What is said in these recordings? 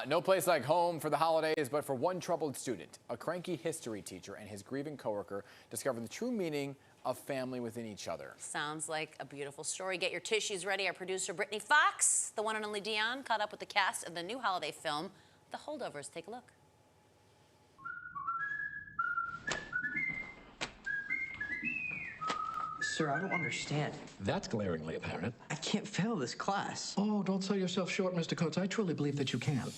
No place like home for the holidays, but for one troubled student, a cranky history teacher and his grieving coworker discovered the true meaning of family within each other. Sounds like a beautiful story. Get your tissues ready. Our producer, Brittany Foxx, the one and only Dion, caught up with the cast of the new holiday film, The Holdovers. Take a look. Sir, I don't understand. That's glaringly apparent. I can't fail this class. Oh, don't sell yourself short, Mr. Coates. I truly believe that you can.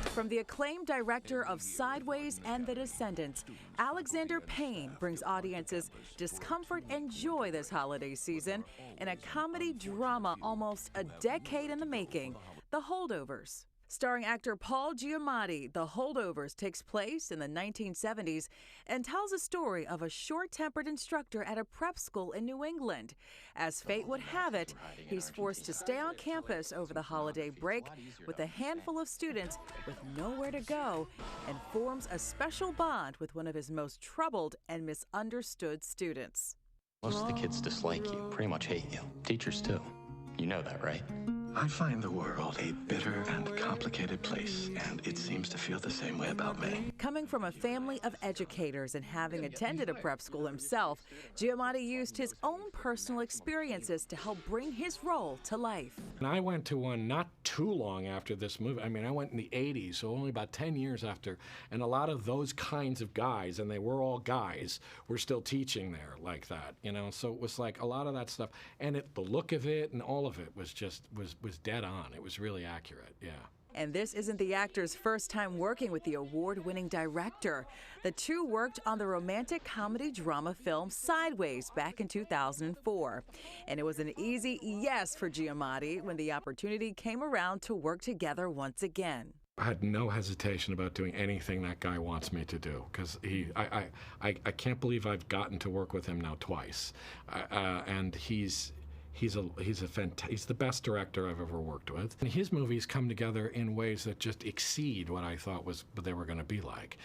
From the acclaimed director of Sideways and The Descendants, Alexander Payne brings audiences discomfort and joy this holiday season in a comedy drama almost a decade in the making, The Holdovers. Starring actor Paul Giamatti, The Holdovers takes place in the 1970s and tells a story of a short-tempered instructor at a prep school in New England. As fate would have it, he's forced to stay on campus over the holiday break with a handful of students with nowhere to go and forms a special bond with one of his most troubled and misunderstood students. Most of the kids dislike you, pretty much hate you. Teachers too. You know that, right? I find the world a bitter and complicated place, and it seems to feel the same way about me. Coming from a family of educators and having attended a prep school himself, Giamatti used his own personal experiences to help bring his role to life. And I went to one not too long after this movie. I mean, I went in the 80s, so only about 10 years after. And a lot of those kinds of guys, and they were all guys, were still teaching there like that, you know? So it was like a lot of that stuff. And the look of it and all of it was just, was dead on. It was really accurate, yeah. And this isn't the actor's first time working with the award-winning director. The two worked on the romantic comedy drama film Sideways back in 2004. And it was an easy yes for Giamatti when the opportunity came around to work together once again. I had no hesitation about doing anything that guy wants me to do, because I can't believe I've gotten to work with him now twice. And he's the best director I've ever worked with. And his movies come together in ways that just exceed what I thought they were going to be like.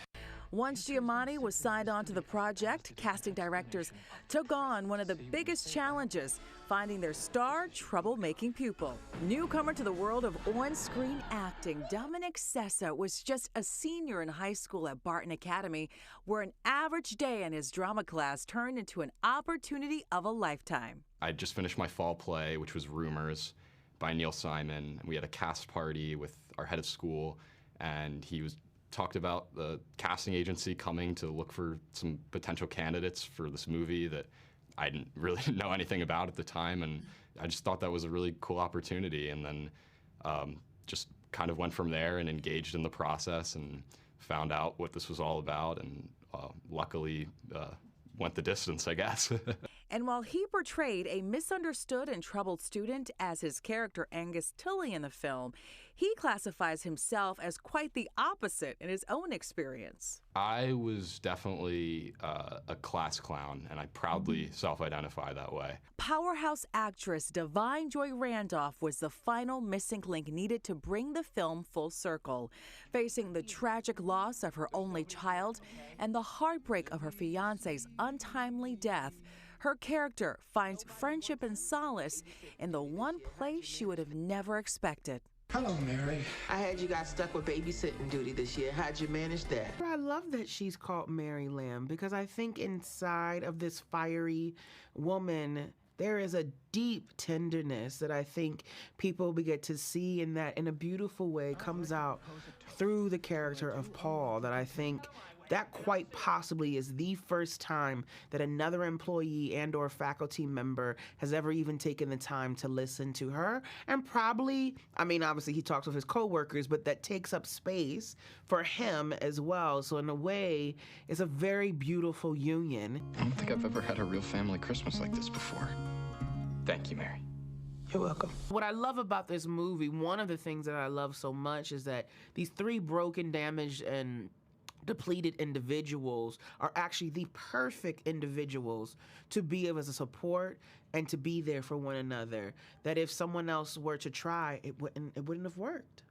Once Giamatti was signed on to the project, casting directors took on one of the biggest challenges, finding their star troublemaking pupil. Newcomer to the world of on-screen acting, Dominic Sessa was just a senior in high school at Barton Academy, where an average day in his drama class turned into an opportunity of a lifetime. I just finished my fall play, which was Rumors by Neil Simon. We had a cast party with our head of school, and he talked about the casting agency coming to look for some potential candidates for this movie that I didn't really know anything about at the time, and I just thought that was a really cool opportunity, and then just kind of went from there and engaged in the process and found out what this was all about, and luckily went the distance, I guess. And while he portrayed a misunderstood and troubled student as his character Angus Tilly in the film, he classifies himself as quite the opposite in his own experience. I was definitely a class clown, and I proudly self-identify that way. Powerhouse actress Divine Joy Randolph was the final missing link needed to bring the film full circle. Facing the tragic loss of her only child and the heartbreak of her fiancé's untimely death, her character finds friendship and solace in the one place she would have never expected. Hello, Mary. I had you guys stuck with babysitting duty this year. How'd you manage that? I love that she's called Mary Lamb, because I think inside of this fiery woman, there is a deep tenderness that I think people get to see, and that in a beautiful way comes out through the character of Paul, that I think that quite possibly is the first time that another employee and or faculty member has ever even taken the time to listen to her. And probably, I mean, obviously he talks with his coworkers, but that takes up space for him as well. So in a way, it's a very beautiful union. I don't think I've ever had a real family Christmas like this before. Thank you, Mary. You're welcome. What I love about this movie, one of the things that I love so much, is that these three broken, damaged, and depleted individuals are actually the perfect individuals to be as a support and to be there for one another. That if someone else were to try, it wouldn't have worked.